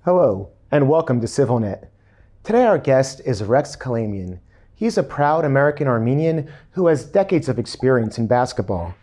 Hello, and welcome to CivilNet. Today our guest is Rex Kalamian. He's a proud American Armenian who has decades of experience in basketball.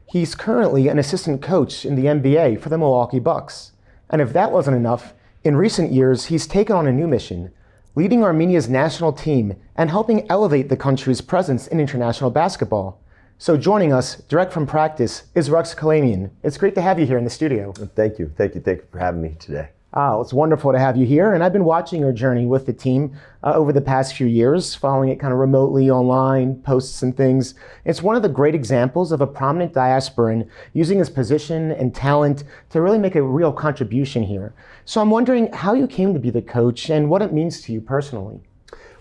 He's currently an assistant coach in the NBA for the Milwaukee Bucks. And if that wasn't enough, in recent years he's taken on a new mission, leading Armenia's national team and helping elevate the country's presence in international basketball. So joining us direct from practice is Rex Kalamian. It's great to have you here in the studio. Thank you for having me today. It's wonderful to have you here, and I've been watching your journey with the team over the past few years, following it kind of remotely online, posts and things. It's one of the great examples of a prominent diasporan using his position and talent to really make a real contribution here. So I'm wondering how you came to be the coach and what it means to you personally.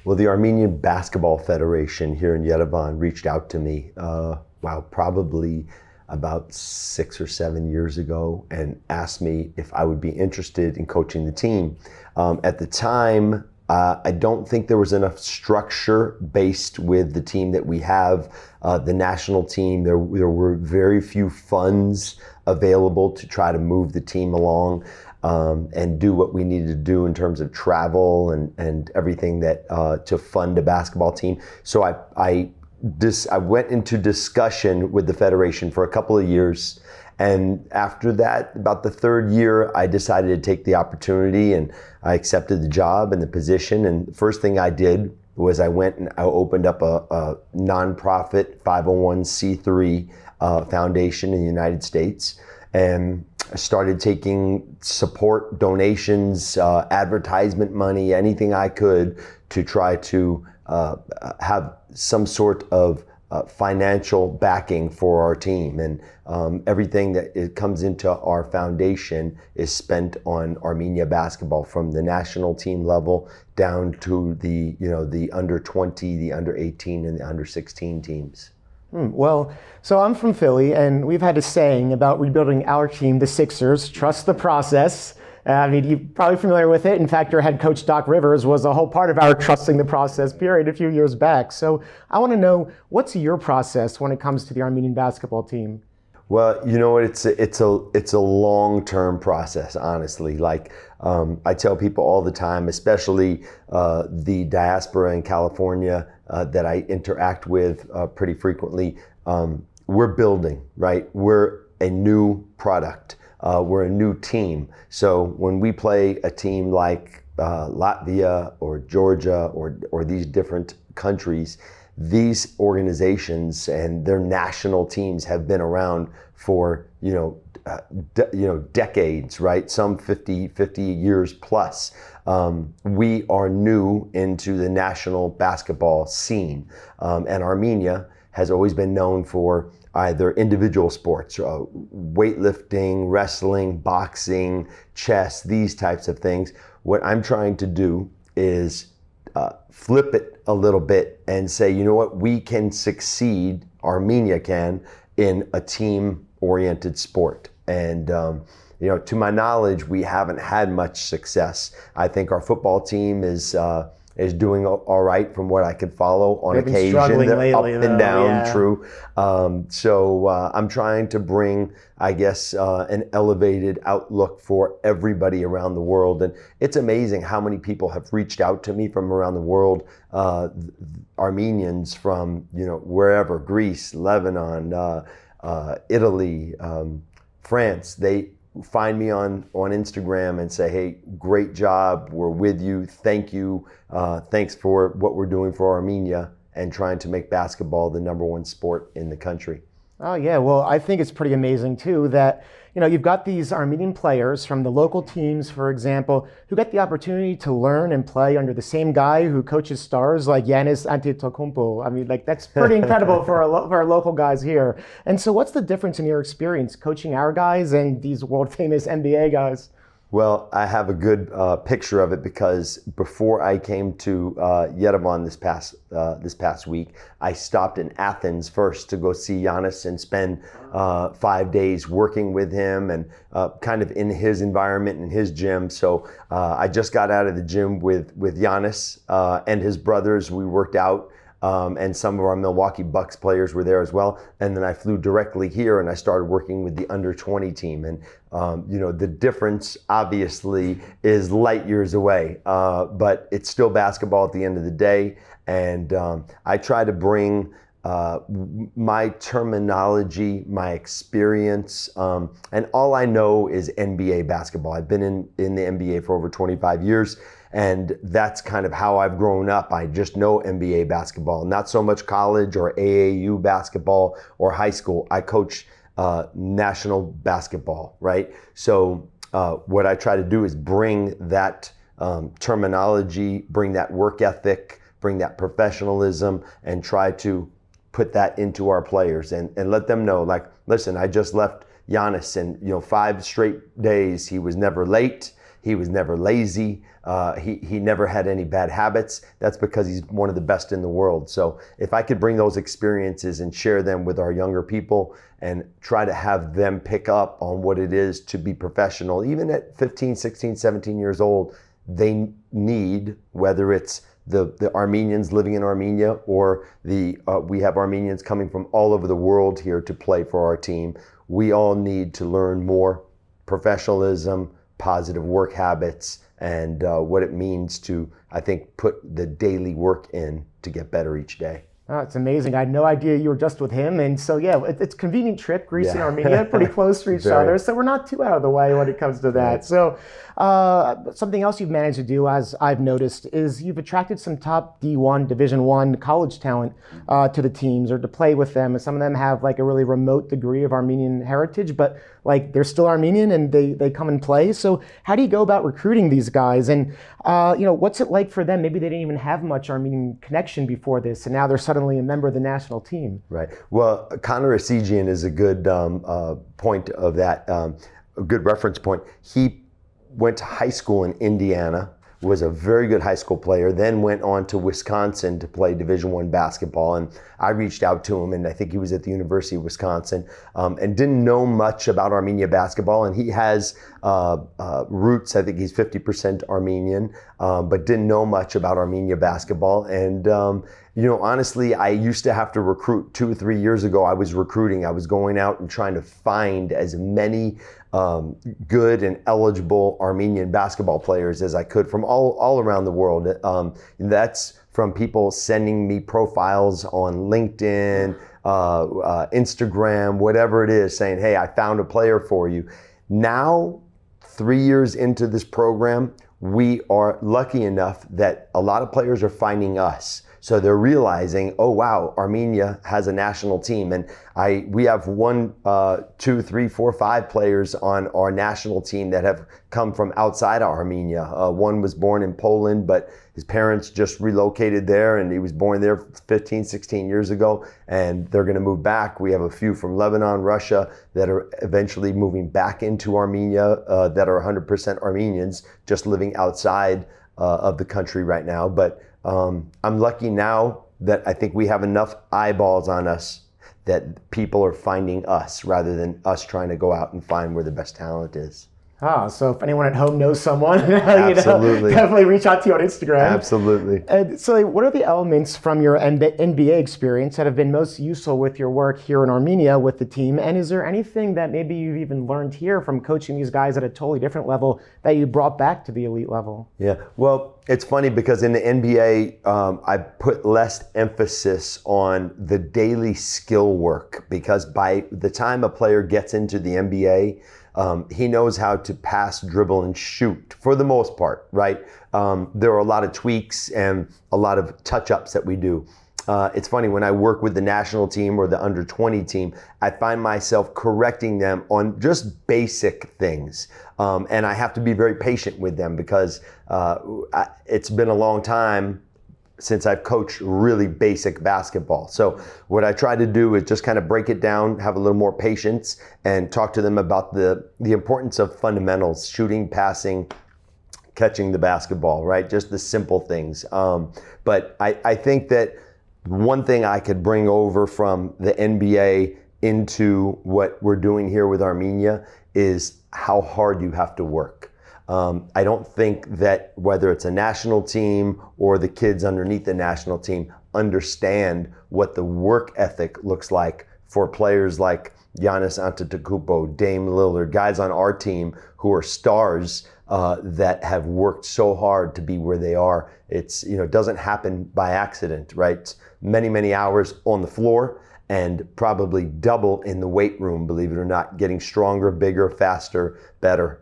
Well, the Armenian Basketball Federation here in Yerevan reached out to me, probably about 6 or 7 years ago, and asked me if I would be interested in coaching the team. At the time, I don't think there was enough structure based with the team that we have, the national team. There were very few funds available to try to move the team along and do what we needed to do in terms of travel and everything that to fund a basketball team. So I went into discussion with the Federation for a couple of years. And after that, about the third year, I decided to take the opportunity and I accepted the job and the position. And the first thing I did was I went and I opened up a nonprofit 501c3 foundation in the United States. And I started taking support, donations, advertisement money, anything I could to try to have some sort of financial backing for our team. And everything that it comes into our foundation is spent on Armenia basketball, from the national team level down to the under 20, the under 18, and the under 16 teams. Well, so I'm from Philly, and we've had a saying about rebuilding our team, the Sixers: trust the process. I mean, you're probably familiar with it. In fact, your head coach, Doc Rivers, was a whole part of our trusting the process period a few years back. So I want to know, what's your process when it comes to the Armenian basketball team? Well, you know what, it's a long-term process, honestly. Like I tell people all the time, especially the diaspora in California that I interact with pretty frequently, we're building, right? We're a new product. We're a new team. So when we play a team like Latvia or Georgia or these different countries, these organizations and their national teams have been around for decades, right? Some 50 years plus. We are new into the national basketball scene, and Armenia has always been known for either individual sports, weightlifting, wrestling, boxing, chess, these types of things. What I'm trying to do is flip it a little bit and say, you know what, we can succeed, Armenia can, in a team-oriented sport. And to my knowledge, we haven't had much success. I think our football team is doing all right from what I could follow on occasion. Struggling lately, up and down, yeah. True. So I'm trying to bring, I guess, an elevated outlook for everybody around the world. And it's amazing how many people have reached out to me from around the world, Armenians from, wherever, Greece, Lebanon, Italy, France. They find me on Instagram and say, hey, great job, we're with you, thank you, thanks for what we're doing for Armenia and trying to make basketball the #1 sport in the country. Oh yeah, well, I think it's pretty amazing too that, you've got these Armenian players from the local teams, for example, who get the opportunity to learn and play under the same guy who coaches stars like Giannis Antetokounmpo. I mean, that's pretty incredible for our local guys here. And so what's the difference in your experience coaching our guys and these world famous NBA guys? Well, I have a good picture of it because before I came to Yerevan this past week, I stopped in Athens first to go see Giannis and spend 5 days working with him and kind of in his environment, in his gym. So I just got out of the gym with Giannis and his brothers. We worked out and some of our Milwaukee Bucks players were there as well. And then I flew directly here and I started working with the under 20 team. And the difference obviously is light years away, but it's still basketball at the end of the day. And I try to bring my terminology, my experience, and all I know is NBA basketball. I've been in the NBA for over 25 years, and that's kind of how I've grown up. I just know NBA basketball, not so much college or AAU basketball or high school. I coach national basketball, right? So what I try to do is bring that terminology, bring that work ethic, bring that professionalism, and try to put that into our players and let them know, like, listen, I just left Giannis, and 5 straight days. He was never late. He was never lazy. He never had any bad habits. That's because he's one of the best in the world. So if I could bring those experiences and share them with our younger people and try to have them pick up on what it is to be professional, even at 15, 16, 17 years old, they need, whether it's the Armenians living in Armenia, or we have Armenians coming from all over the world here to play for our team. We all need to learn more professionalism, positive work habits, and what it means to, I think, put the daily work in to get better each day. Oh, it's amazing. I had no idea you were just with him. And so, yeah, it's a convenient trip, Greece and Armenia, pretty close to each other. So we're not too out of the way when it comes to that. Right. So something else you've managed to do, as I've noticed, is you've attracted some top D1, Division I college talent to the teams or to play with them. And some of them have like a really remote degree of Armenian heritage, but like they're still Armenian and they come and play. So how do you go about recruiting these guys? And what's it like for them? Maybe they didn't even have much Armenian connection before this, and now they're suddenly a member of the national team. Right. Well, Connor Esigian is a good point of that, a good reference point. He went to high school in Indiana, was a very good high school player, then went on to Wisconsin to play Division I basketball. And I reached out to him, and I think he was at the University of Wisconsin, and didn't know much about Armenia basketball. And he has roots, I think he's 50% Armenian, but didn't know much about Armenia basketball. And honestly, I used to have to recruit 2 or 3 years ago. I was recruiting. I was going out and trying to find as many good and eligible Armenian basketball players as I could from all around the world. That's from people sending me profiles on LinkedIn, Instagram, whatever it is, saying, hey, I found a player for you. Now, 3 years into this program, we are lucky enough that a lot of players are finding us. So they're realizing, oh wow, Armenia has a national team, and we have 1, 2, 3, 4, 5 players on our national team that have come from outside of Armenia. One was born in Poland, but his parents just relocated there, and he was born there 15, 16 years ago, and they're going to move back. We have a few from Lebanon, Russia, that are eventually moving back into Armenia, that are 100% Armenians, just living outside of the country right now. But I'm lucky now that I think we have enough eyeballs on us that people are finding us rather than us trying to go out and find where the best talent is. So if anyone at home knows someone, Absolutely. Definitely reach out to you on Instagram. Absolutely. And so what are the elements from your NBA experience that have been most useful with your work here in Armenia with the team? And is there anything that maybe you've even learned here from coaching these guys at a totally different level that you brought back to the elite level? Yeah, well, it's funny because in the NBA, I put less emphasis on the daily skill work, because by the time a player gets into the NBA, he knows how to pass, dribble, and shoot for the most part, right? There are a lot of tweaks and a lot of touch-ups that we do. It's funny, when I work with the national team or the under 20 team, I find myself correcting them on just basic things. And I have to be very patient with them because it's been a long time since I've coached really basic basketball. So what I try to do is just kind of break it down, have a little more patience, and talk to them about the importance of fundamentals, shooting, passing, catching the basketball, right? Just the simple things. But I think that one thing I could bring over from the NBA into what we're doing here with Armenia is how hard you have to work. I don't think that whether it's a national team or the kids underneath the national team understand what the work ethic looks like for players like Giannis Antetokounmpo, Dame Lillard, guys on our team who are stars that have worked so hard to be where they are. It's, it doesn't happen by accident, right? It's many hours on the floor and probably double in the weight room, believe it or not, getting stronger, bigger, faster, better.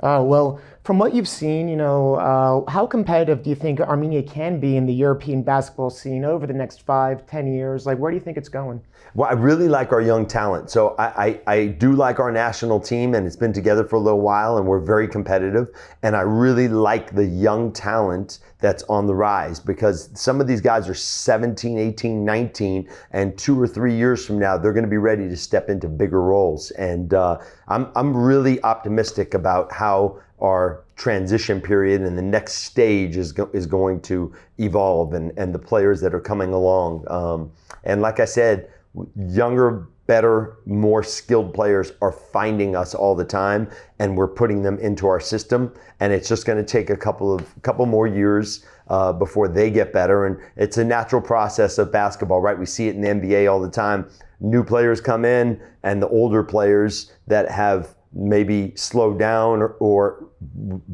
Well, from what you've seen, how competitive do you think Armenia can be in the European basketball scene over the next 5-10 years? Like, where do you think it's going? Well, I really like our young talent. So I do like our national team, and it's been together for a little while, and we're very competitive. And I really like the young talent that's on the rise, because some of these guys are 17, 18, 19, and 2 or 3 years from now, they're going to be ready to step into bigger roles. And I'm really optimistic about how our transition period and the next stage is going to evolve, and the players that are coming along. And like I said, younger, better, more skilled players are finding us all the time, and we're putting them into our system. And it's just going to take a couple more years before they get better. And it's a natural process of basketball, right? We see it in the NBA all the time. New players come in, and the older players that have maybe slowed down or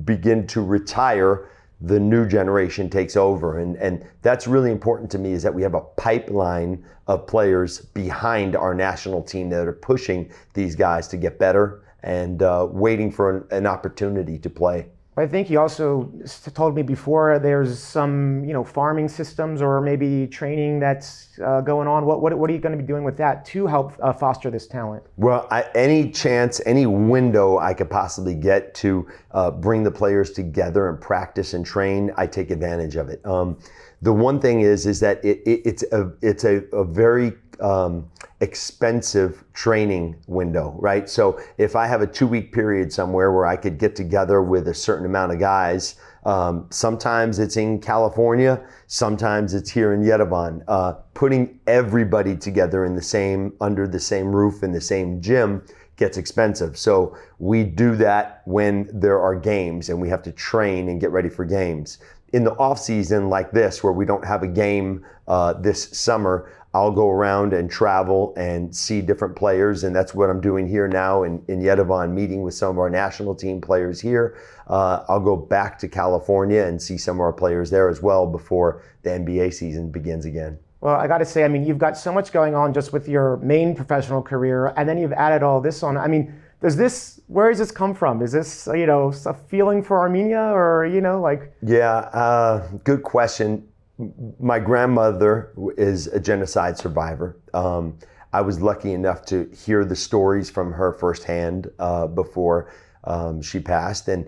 begin to retire, the new generation takes over. And that's really important to me, is that we have a pipeline of players behind our national team that are pushing these guys to get better and waiting for an opportunity to play. I think you also told me before there's some, farming systems or maybe training that's going on. What are you going to be doing with that to help foster this talent? Well, any chance, any window I could possibly get to bring the players together and practice and train, I take advantage of it. The one thing is that it's a very expensive training window, right? So if I have a 2-week period somewhere where I could get together with a certain amount of guys, sometimes it's in California, sometimes it's here in Yerevan. Putting everybody together under the same roof in the same gym gets expensive. So we do that when there are games and we have to train and get ready for games. In the off season like this, where we don't have a game this summer, I'll go around and travel and see different players, and that's what I'm doing here now in Yerevan, meeting with some of our national team players here. I'll go back to California and see some of our players there as well before the NBA season begins again. Well, I got to say, you've got so much going on just with your main professional career, and then you've added all this on. Where does this come from? Is this, a feeling for Armenia, or, Yeah, good question. My grandmother is a genocide survivor. I was lucky enough to hear the stories from her firsthand before she passed, and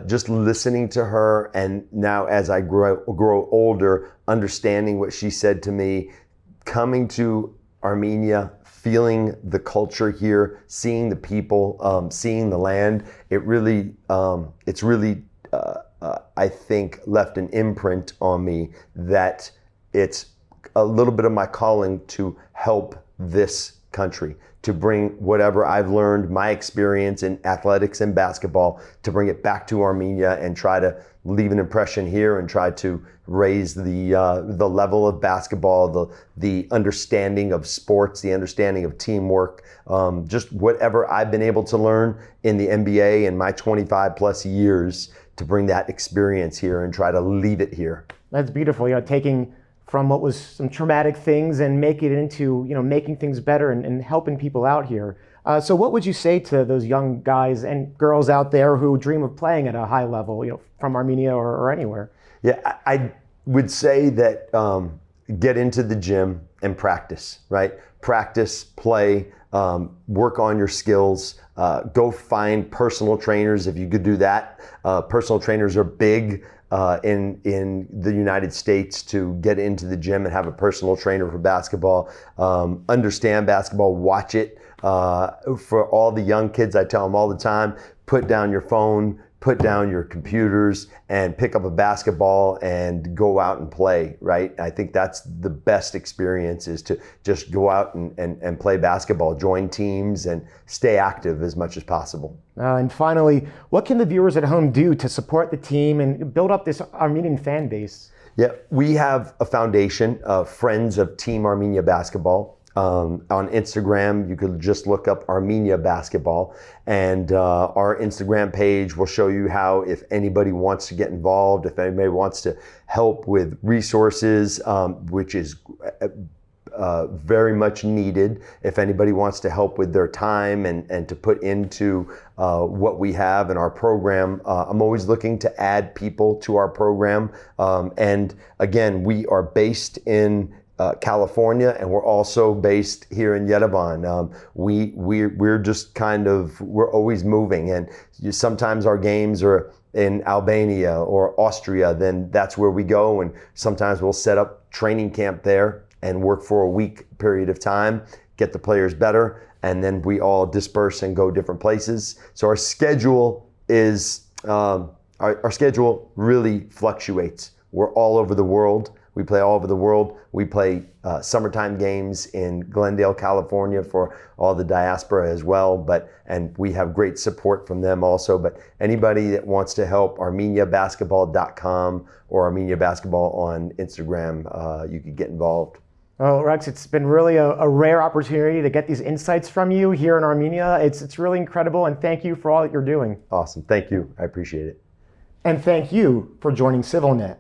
just listening to her, and now as I grow older, understanding what she said to me, coming to Armenia, feeling the culture here, seeing the people, seeing the land, it's really I think left an imprint on me that it's a little bit of my calling to help this country, to bring whatever I've learned, my experience in athletics and basketball, to bring it back to Armenia and try to leave an impression here and try to raise the level of basketball, the understanding of sports, the understanding of teamwork, just whatever I've been able to learn in the NBA in my 25 plus years, to bring that experience here and try to leave it here. That's beautiful. Taking from what was some traumatic things and making it into, making things better and helping people out here. So what would you say to those young guys and girls out there who dream of playing at a high level, from Armenia or anywhere? Yeah, I would say that get into the gym and practice, right? Practice, play, work on your skills, go find personal trainers if you could do that. Personal trainers are big in the United States to get into the gym and have a personal trainer for basketball. Understand basketball, watch it. For all the young kids, I tell them all the time, put down your phone, put down your computers and pick up a basketball and go out and play, right? I think that's the best experience, is to just go out and play basketball, join teams, and stay active as much as possible. And finally, what can the viewers at home do to support the team and build up this Armenian fan base? Yeah, we have a foundation of Friends of Team Armenia Basketball. On Instagram, you could just look up Armenia Basketball, and our Instagram page will show you how, if anybody wants to get involved, if anybody wants to help with resources, which is very much needed. If anybody wants to help with their time and to put into what we have in our program, I'm always looking to add people to our program. And again, we are based in California, and we're also based here in Yerevan. We're just we're always moving, and sometimes our games are in Albania or Austria, then that's where we go, and sometimes we'll set up training camp there and work for a week period of time, get the players better, and then we all disperse and go different places. So our schedule is, our schedule really fluctuates. We're all over the world. We play all over the world. We play summertime games in Glendale, California for all the diaspora as well. And we have great support from them also. But anybody that wants to help, ArmeniaBasketball.com or Armenia Basketball on Instagram, you could get involved. Well, Rex, it's been really a rare opportunity to get these insights from you here in Armenia. It's really incredible, and thank you for all that you're doing. Awesome. Thank you. I appreciate it. And thank you for joining CivilNet.